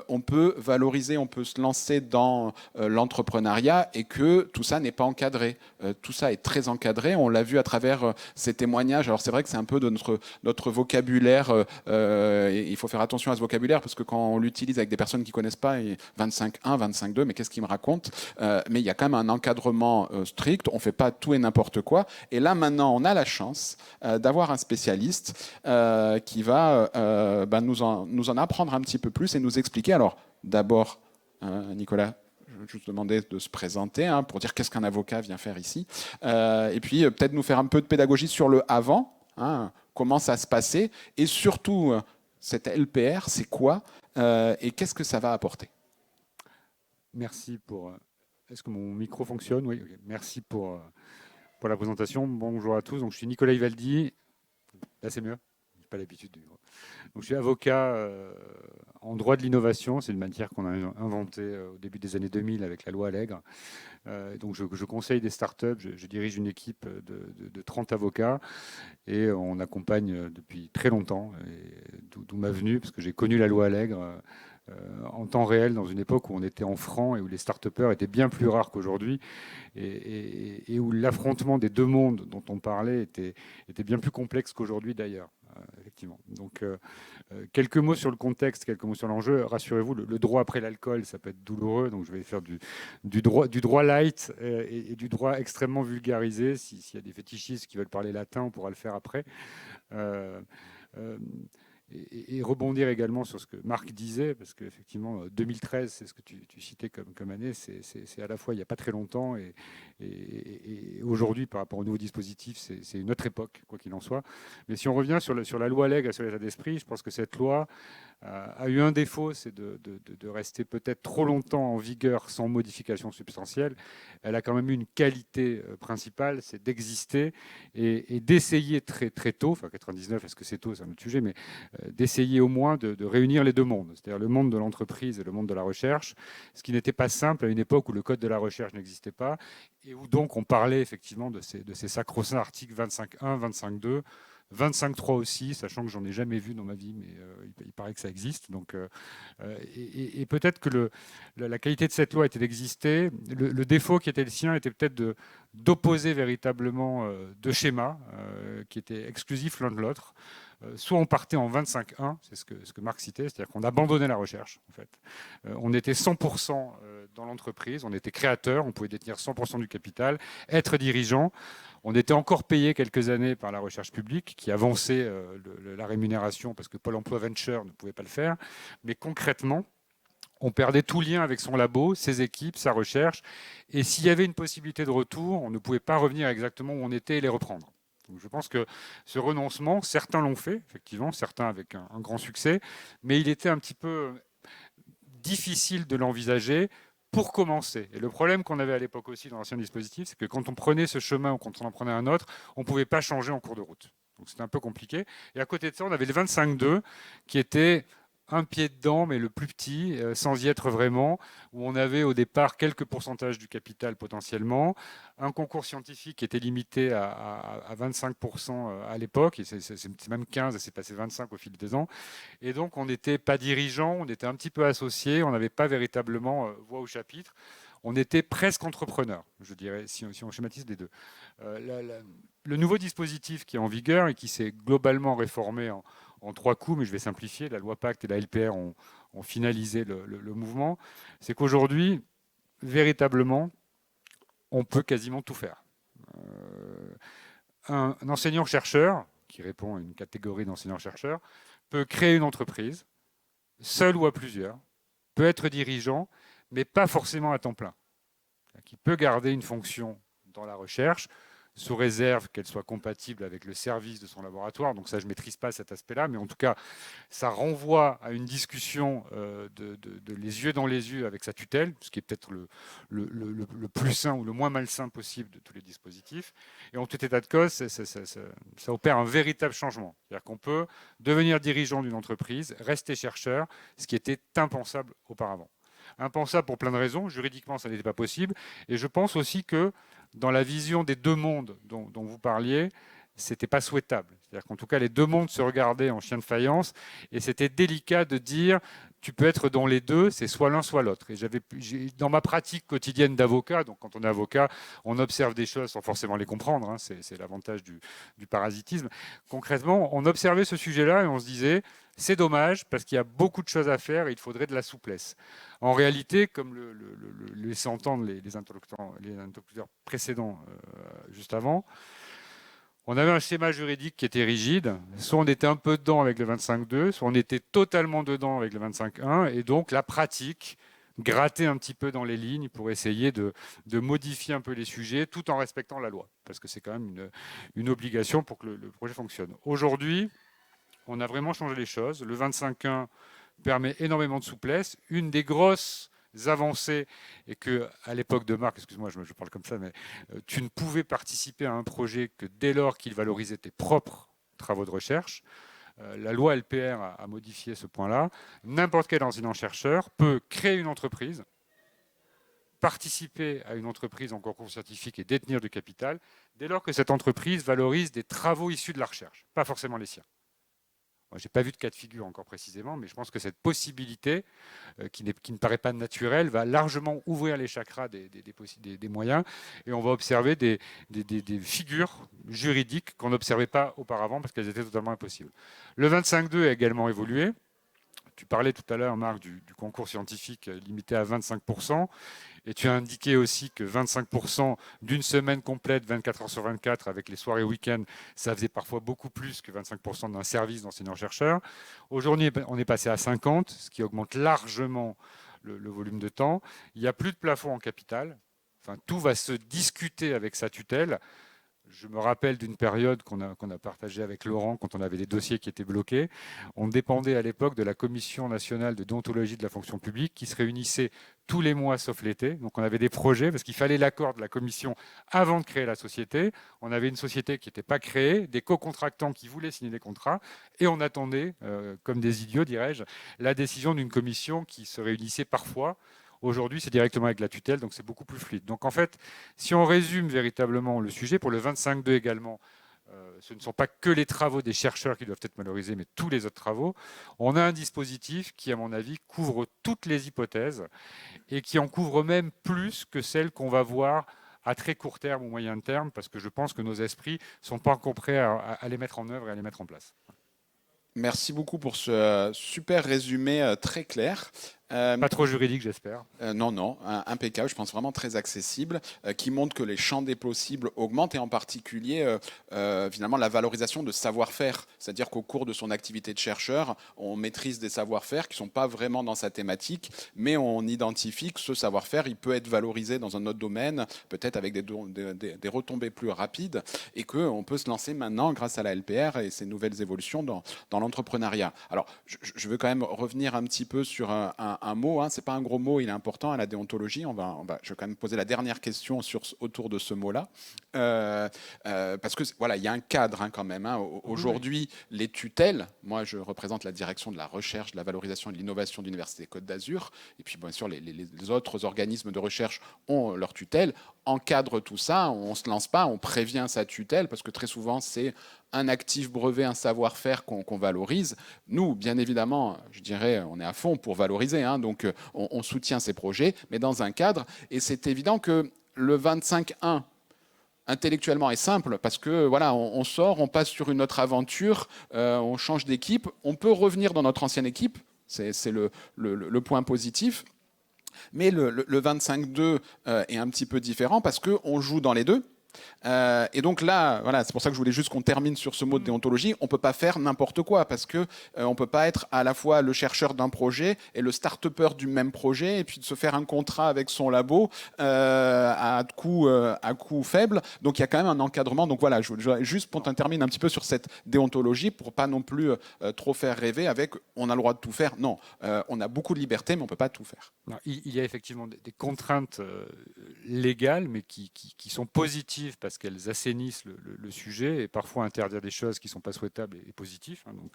A: on peut valoriser, on peut se lancer dans l'entrepreneuriat et que tout ça n'est pas encadré. Tout ça est très encadré. On l'a vu à travers ces témoignages. Alors c'est vrai que c'est un peu de notre vocabulaire. Il faut faire attention à ce vocabulaire parce que quand on l'utilise avec des personnes qui ne connaissent pas, 25.1, 25.2, mais qu'est-ce qu'il me raconte? Mais il y a quand même un encadrement strict. On ne fait pas tout et n'importe quoi. Et là, maintenant, on a la chance d'avoir un spécialiste qui va nous en apprendre un petit peu plus et nous expliquer. Alors, d'abord, Nicolas, je vais juste demander de se présenter pour dire qu'est-ce qu'un avocat vient faire ici. Et puis, peut-être nous faire un peu de pédagogie sur le avant, comment ça se passait. Et surtout, cette LPR, c'est quoi et qu'est-ce que ça va apporter?
F: Merci pour... Est-ce que mon micro fonctionne? Oui, okay. Merci pour la présentation. Bonjour à tous. Donc, je suis Nicolas Ivaldi. Là, c'est mieux? Je n'ai pas l'habitude du micro. Donc, je suis avocat en droit de l'innovation. C'est une matière qu'on a inventée au début des années 2000 avec la loi Allègre. Donc, je conseille des startups. Je dirige une équipe de 30 avocats et on accompagne depuis très longtemps. D'où ma venue, parce que j'ai connu la loi Allègre en temps réel dans une époque où on était en franc et où les start-upers étaient bien plus rares qu'aujourd'hui et où l'affrontement des deux mondes dont on parlait était bien plus complexe qu'aujourd'hui d'ailleurs, effectivement. Donc, quelques mots sur le contexte, quelques mots sur l'enjeu. Rassurez-vous, le droit après l'alcool, ça peut être douloureux, donc je vais faire du droit light et du droit extrêmement vulgarisé. S'il y a des fétichistes qui veulent parler latin, on pourra le faire après. Et rebondir également sur ce que Marc disait, parce qu'effectivement, 2013, c'est ce que tu citais comme année, c'est à la fois il n'y a pas très longtemps, et aujourd'hui, par rapport au nouveau dispositif, c'est une autre époque, quoi qu'il en soit. Mais si on revient sur la loi Allègre sur l'état d'esprit, je pense que cette loi a eu un défaut, c'est de rester peut-être trop longtemps en vigueur sans modification substantielle. Elle a quand même eu une qualité principale, c'est d'exister et d'essayer très, très tôt, enfin 99, est-ce que c'est tôt, c'est un autre sujet, mais d'essayer au moins de réunir les deux mondes, c'est-à-dire le monde de l'entreprise et le monde de la recherche, ce qui n'était pas simple à une époque où le code de la recherche n'existait pas et où donc on parlait effectivement de ces sacro-saints articles 25.1, 25.2, 25.3 aussi, sachant que j'en ai jamais vu dans ma vie, mais il paraît que ça existe. Donc, et peut-être que la qualité de cette loi était d'exister. Le défaut qui était le sien était peut-être d'opposer véritablement deux schémas qui étaient exclusifs l'un de l'autre. Soit on partait en 25.1, c'est ce que Marc citait, c'est-à-dire qu'on abandonnait la recherche. En fait. On était 100% dans l'entreprise, on était créateur, on pouvait détenir 100% du capital, être dirigeant. On était encore payé quelques années par la recherche publique qui avançait la rémunération parce que Pôle emploi Venture ne pouvait pas le faire. Mais concrètement, on perdait tout lien avec son labo, ses équipes, sa recherche. Et s'il y avait une possibilité de retour, on ne pouvait pas revenir exactement où on était et les reprendre. Donc je pense que ce renoncement, certains l'ont fait, effectivement, certains avec un grand succès, mais il était un petit peu difficile de l'envisager pour commencer. Et le problème qu'on avait à l'époque aussi dans l'ancien dispositif, c'est que quand on prenait ce chemin ou quand on en prenait un autre, on ne pouvait pas changer en cours de route. Donc c'était un peu compliqué. Et à côté de ça, on avait le 25.2 qui était un pied dedans, mais le plus petit, sans y être vraiment, où on avait au départ quelques pourcentages du capital potentiellement, un concours scientifique qui était limité à 25% à l'époque, et c'est même 15, et c'est passé 25 au fil des ans. Et donc on n'était pas dirigeant, on était un petit peu associé, on n'avait pas véritablement voix au chapitre. on était presque entrepreneur, je dirais, si on schématise les deux. Le nouveau dispositif qui est en vigueur et qui s'est globalement réformé en 3 coups, mais je vais simplifier, la loi Pacte et la LPR ont finalisé le mouvement, c'est qu'aujourd'hui, véritablement, on peut quasiment tout faire. Un enseignant-chercheur, qui répond à une catégorie d'enseignants-chercheurs, peut créer une entreprise, seul ou à plusieurs, peut être dirigeant, mais pas forcément à temps plein. Qui peut garder une fonction dans la recherche, sous réserve qu'elle soit compatible avec le service de son laboratoire. Donc ça, je ne maîtrise pas cet aspect-là, mais en tout cas, ça renvoie à une discussion de les yeux dans les yeux avec sa tutelle, ce qui est peut-être le plus sain ou le moins malsain possible de tous les dispositifs. Et en tout état de cause, ça opère un véritable changement. C'est-à-dire qu'on peut devenir dirigeant d'une entreprise, rester chercheur, ce qui était impensable auparavant. Impensable pour plein de raisons. Juridiquement, ça n'était pas possible. Et je pense aussi que dans la vision des deux mondes dont vous parliez, c'était pas souhaitable. C'est-à-dire qu'en tout cas, les deux mondes se regardaient en chien de faïence et c'était délicat de dire tu peux être dans les deux, c'est soit l'un soit l'autre. Et dans ma pratique quotidienne d'avocat, donc quand on est avocat, on observe des choses sans forcément les comprendre, hein, c'est l'avantage du parasitisme. Concrètement, on observait ce sujet-là et on se disait c'est dommage parce qu'il y a beaucoup de choses à faire et il faudrait de la souplesse. En réalité, comme le laissaient entendre les interlocuteurs précédents juste avant, on avait un schéma juridique qui était rigide. Soit on était un peu dedans avec le 25.2, soit on était totalement dedans avec le 25.1. Et donc la pratique, gratter un petit peu dans les lignes pour essayer de modifier un peu les sujets tout en respectant la loi. Parce que c'est quand même une obligation pour que le projet fonctionne. Aujourd'hui, on a vraiment changé les choses. Le 25.1 permet énormément de souplesse. Une des grosses avancées et que à l'époque de Marc, excuse-moi, je parle comme ça, mais tu ne pouvais participer à un projet que dès lors qu'il valorisait tes propres travaux de recherche. La loi LPR a modifié ce point-là. N'importe quel enseignant-chercheur peut créer une entreprise, participer à une entreprise en concours scientifique et détenir du capital, dès lors que cette entreprise valorise des travaux issus de la recherche, pas forcément les siens. Je n'ai pas vu de cas de figure encore précisément, mais je pense que cette possibilité, qui ne paraît pas naturelle, va largement ouvrir les chakras des moyens. Et on va observer des figures juridiques qu'on n'observait pas auparavant parce qu'elles étaient totalement impossibles. Le 25.2 a également évolué. Tu parlais tout à l'heure, Marc, du concours scientifique limité à 25%. Et tu as indiqué aussi que 25% d'une semaine complète, 24 heures sur 24, avec les soirées week-ends, ça faisait parfois beaucoup plus que 25% d'un service d'enseignant-chercheur. Aujourd'hui, on est passé à 50, ce qui augmente largement le volume de temps. Il n'y a plus de plafond en capital. Enfin, tout va se discuter avec sa tutelle. Je me rappelle d'une période qu'on a partagée avec Laurent quand on avait des dossiers qui étaient bloqués. On dépendait à l'époque de la Commission nationale de déontologie de la fonction publique qui se réunissait tous les mois sauf l'été. Donc on avait des projets parce qu'il fallait l'accord de la commission avant de créer la société. On avait une société qui n'était pas créée, des co-contractants qui voulaient signer des contrats et on attendait, comme des idiots dirais-je, la décision d'une commission qui se réunissait parfois. Aujourd'hui, c'est directement avec la tutelle, donc c'est beaucoup plus fluide. Donc en fait, si on résume véritablement le sujet, pour le 25.2 également, ce ne sont pas que les travaux des chercheurs qui doivent être valorisés, mais tous les autres travaux. On a un dispositif qui, à mon avis, couvre toutes les hypothèses et qui en couvre même plus que celles qu'on va voir à très court terme ou moyen terme, parce que je pense que nos esprits ne sont pas encore prêts à les mettre en œuvre et à les mettre en place.
A: Merci beaucoup pour ce super résumé très clair.
F: Pas trop juridique, j'espère.
A: Non, impeccable, je pense vraiment très accessible, qui montre que les champs des possibles augmentent et en particulier, finalement, la valorisation de savoir-faire. C'est-à-dire qu'au cours de son activité de chercheur, on maîtrise des savoir-faire qui ne sont pas vraiment dans sa thématique, mais on identifie que ce savoir-faire, il peut être valorisé dans un autre domaine, peut-être avec des retombées plus rapides, et qu'on peut se lancer maintenant grâce à la LPR et ces nouvelles évolutions dans l'entrepreneuriat. Alors, je veux quand même revenir un petit peu sur un mot, hein, c'est pas un gros mot, il est important à la déontologie. Je vais quand même poser la dernière question autour de ce mot-là, parce que voilà, il y a un cadre hein, quand même. Hein. Aujourd'hui, les tutelles, moi je représente la direction de la recherche, de la valorisation et de l'innovation de l'Université Côte d'Azur, et puis bien sûr les autres organismes de recherche ont leur tutelle, encadrent tout ça, on se lance pas, on prévient sa tutelle, parce que très souvent c'est un actif brevet, un savoir-faire qu'on valorise. Nous, bien évidemment, je dirais, on est à fond pour valoriser, hein, donc on soutient ces projets, mais dans un cadre. Et c'est évident que le 25.1, intellectuellement est simple parce que voilà, on sort, on passe sur une autre aventure, on change d'équipe, on peut revenir dans notre ancienne équipe, c'est le point positif. Mais le 25.2 est un petit peu différent parce qu'on joue dans les deux. Et donc là, voilà, c'est pour ça que je voulais juste qu'on termine sur ce mot de déontologie. On ne peut pas faire n'importe quoi parce qu'on ne peut pas être à la fois le chercheur d'un projet et le start-upper du même projet et puis de se faire un contrat avec son labo à coût faible. Donc il y a quand même un encadrement. Donc voilà, je juste pour terminer un petit peu sur cette déontologie pour pas non plus trop faire rêver avec on a le droit de tout faire. Non, on a beaucoup de liberté mais on ne peut pas tout faire.
F: Non, il y a effectivement des contraintes légales mais qui sont positives parce qu'elles assainissent le sujet et parfois interdire des choses qui ne sont pas souhaitables et positifs. Hein, donc,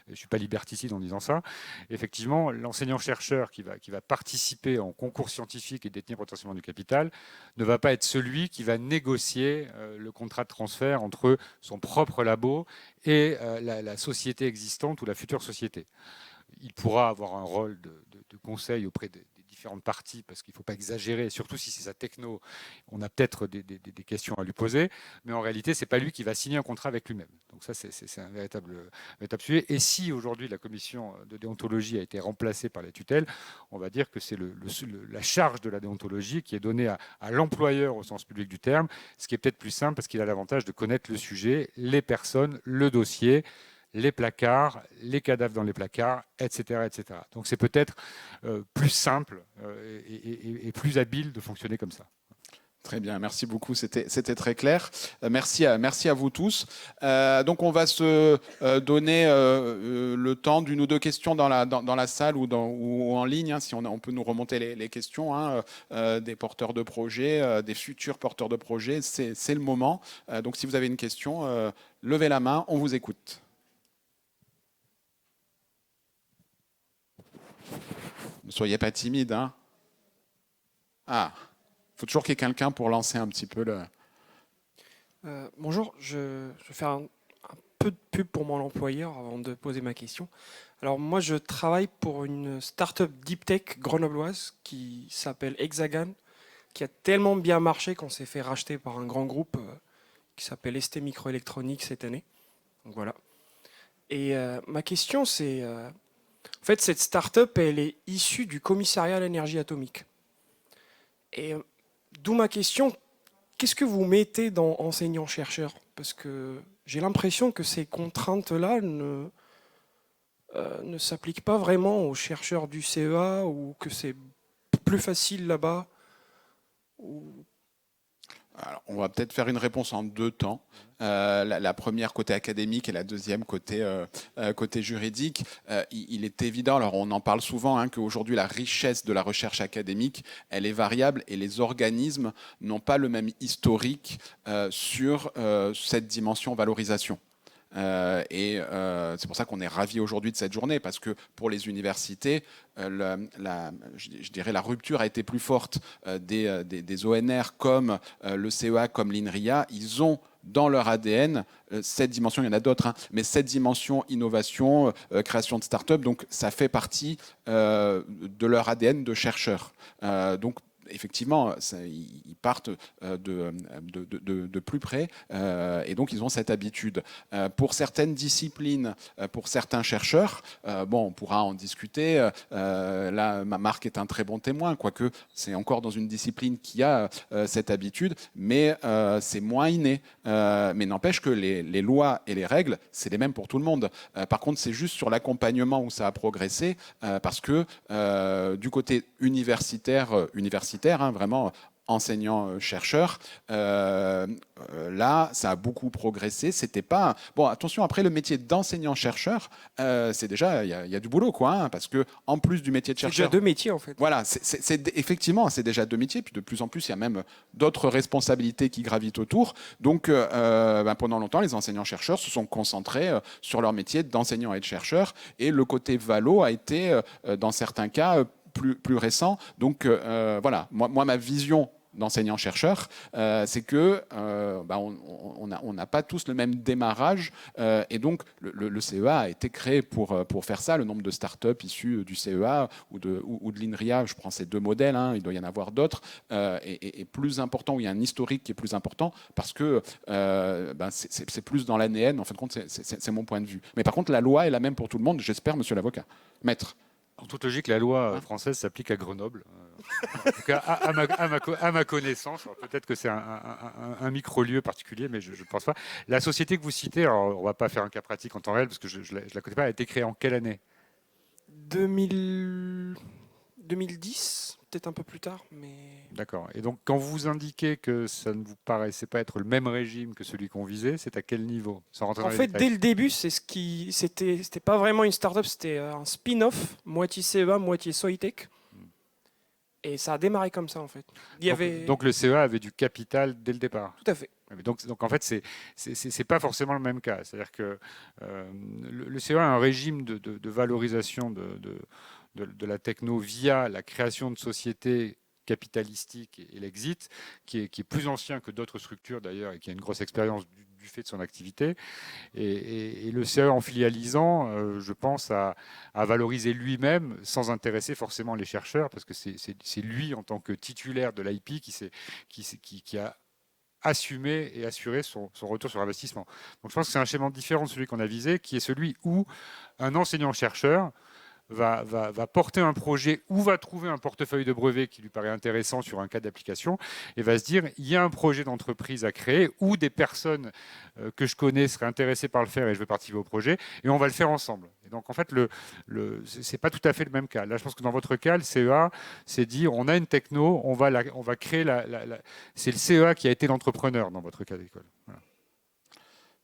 F: je ne suis pas liberticide en disant ça. Effectivement, l'enseignant-chercheur qui va participer en concours scientifique et détenir potentiellement du capital ne va pas être celui qui va négocier le contrat de transfert entre son propre labo et la société existante ou la future société. Il pourra avoir un rôle de conseil auprès des différentes parties, parce qu'il ne faut pas exagérer, surtout si c'est sa techno, on a peut-être des questions à lui poser, mais en réalité, ce n'est pas lui qui va signer un contrat avec lui-même. Donc ça, c'est un véritable sujet. Et si aujourd'hui la commission de déontologie a été remplacée par les tutelles, on va dire que c'est la charge de la déontologie qui est donnée à l'employeur au sens public du terme, ce qui est peut-être plus simple parce qu'il a l'avantage de connaître le sujet, les personnes, le dossier, les placards, les cadavres dans les placards, etc. etc. Donc c'est peut-être plus simple et plus habile de fonctionner comme ça.
A: Très bien, merci beaucoup, c'était très clair. Merci à vous tous. Donc on va se donner le temps d'une ou deux questions dans la salle ou en ligne, hein, si on peut nous remonter les questions, hein, des porteurs de projets, des futurs porteurs de projets, c'est le moment. Donc si vous avez une question, levez la main, on vous écoute. Ne soyez pas timide, hein. Ah, il faut toujours qu'il y ait quelqu'un pour lancer un petit peu le...
G: Bonjour, je vais faire un peu de pub pour mon employeur avant de poser ma question. Alors moi, je travaille pour une start-up deep tech grenobloise qui s'appelle Hexagon, qui a tellement bien marché qu'on s'est fait racheter par un grand groupe qui s'appelle ST Microelectronics cette année. Donc voilà. Et ma question, c'est... en fait, cette start-up, elle est issue du commissariat à l'énergie atomique. Et d'où ma question, qu'est-ce que vous mettez dans enseignant-chercheur? Parce que j'ai l'impression que ces contraintes-là ne s'appliquent pas vraiment aux chercheurs du CEA ou que c'est plus facile là-bas.
A: Alors, on va peut-être faire une réponse en deux temps. La première côté académique et la deuxième côté juridique. Il est évident, alors on en parle souvent, hein, qu'aujourd'hui la richesse de la recherche académique, elle est variable et les organismes n'ont pas le même historique sur cette dimension valorisation. C'est pour ça qu'on est ravis aujourd'hui de cette journée, parce que pour les universités, je dirais la rupture a été plus forte des ONR comme le CEA, comme l'INRIA. Ils ont dans leur ADN cette dimension, il y en a d'autres, hein, mais cette dimension innovation, création de start-up, donc ça fait partie de leur ADN de chercheurs. Donc effectivement, ils partent de plus près et donc ils ont cette habitude. Pour certaines disciplines, pour certains chercheurs, bon, on pourra en discuter. Là, Marc est un très bon témoin, quoique c'est encore dans une discipline qui a cette habitude, mais c'est moins inné. Mais n'empêche que les lois et les règles, c'est les mêmes pour tout le monde. Par contre, c'est juste sur l'accompagnement où ça a progressé, parce que du côté universitaire, hein, vraiment enseignant-chercheur, là, ça a beaucoup progressé. C'était pas... Bon, attention, après, le métier d'enseignant-chercheur, c'est déjà... Il y a du boulot, quoi, hein, parce que en plus du métier de chercheur...
G: C'est déjà deux métiers, en fait.
A: Voilà, effectivement, c'est déjà deux métiers, puis de plus en plus, il y a même d'autres responsabilités qui gravitent autour. Donc, pendant longtemps, les enseignants-chercheurs se sont concentrés sur leur métier d'enseignant et de chercheur, et le côté valo a été, dans certains cas, plus récent. Donc voilà, moi, ma vision d'enseignants-chercheurs, c'est que on n'a pas tous le même démarrage, et donc le CEA a été créé pour faire ça. Le nombre de startups issues du CEA ou de l'INRIA, je prends ces deux modèles, il doit y en avoir d'autres, est plus important, où il y a un historique qui est plus important, parce que c'est plus dans l'ADN, en fin de compte, c'est mon point de vue. Mais par contre, la loi est la même pour tout le monde, j'espère, monsieur l'avocat. Maître.
F: En toute logique, la loi française s'applique à Grenoble. En tout cas, à ma connaissance. Peut-être que c'est un micro-lieu particulier, mais je ne pense pas. La société que vous citez, alors on ne va pas faire un cas pratique en temps réel, parce que je ne la connais pas, elle a été créée en quelle année ?
G: 2010, peut-être un peu plus tard, mais...
F: D'accord. Et donc, quand vous indiquez que ça ne vous paraissait pas être le même régime que celui qu'on visait, c'est à quel niveau ? Sans rentrer dans
G: En
F: les
G: fait,
F: détails.
G: dès le début, c'était pas vraiment une start-up, c'était un spin-off, moitié CEA, moitié Soitec. Et ça a démarré comme ça, en fait.
F: Donc le CEA avait du capital dès le départ.
G: Tout à fait.
F: Donc en fait, c'est pas forcément le même cas. C'est-à-dire que le CEA a un régime de valorisation de la techno via la création de sociétés capitalistiques et l'exit, qui est plus ancien que d'autres structures d'ailleurs et qui a une grosse expérience du fait de son activité. Et le CEA, en filialisant, je pense, à valoriser lui-même sans intéresser forcément les chercheurs, parce que c'est lui, en tant que titulaire de l'IP, qui a assumé et assuré son retour sur investissement. Donc je pense que c'est un schéma différent de celui qu'on a visé, qui est celui où un enseignant-chercheur va porter un projet ou va trouver un portefeuille de brevets qui lui paraît intéressant sur un cas d'application et va se dire il y a un projet d'entreprise à créer ou des personnes que je connais seraient intéressées par le faire et je veux participer au projet et on va le faire ensemble. Et donc en fait, c'est pas tout à fait le même cas. Là, je pense que dans votre cas, le CEA, c'est dire on a une techno, on va créer c'est le CEA qui a été l'entrepreneur dans votre cas d'école. Voilà.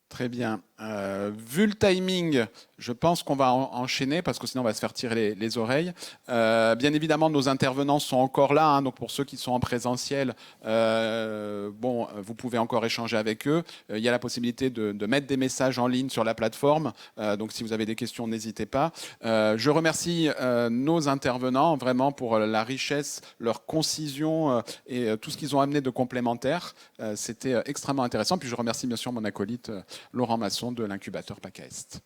A: Très bien. Vu le timing, je pense qu'on va enchaîner parce que sinon on va se faire tirer les oreilles. Bien évidemment, nos intervenants sont encore là. Donc pour ceux qui sont en présentiel, vous pouvez encore échanger avec eux. Il y a la possibilité de mettre des messages en ligne sur la plateforme. Donc si vous avez des questions, n'hésitez pas. Je remercie nos intervenants vraiment pour la richesse, leur concision et tout ce qu'ils ont amené de complémentaire. C'était extrêmement intéressant. Puis je remercie bien sûr mon acolyte Laurent Masson de l'incubateur PACA Est.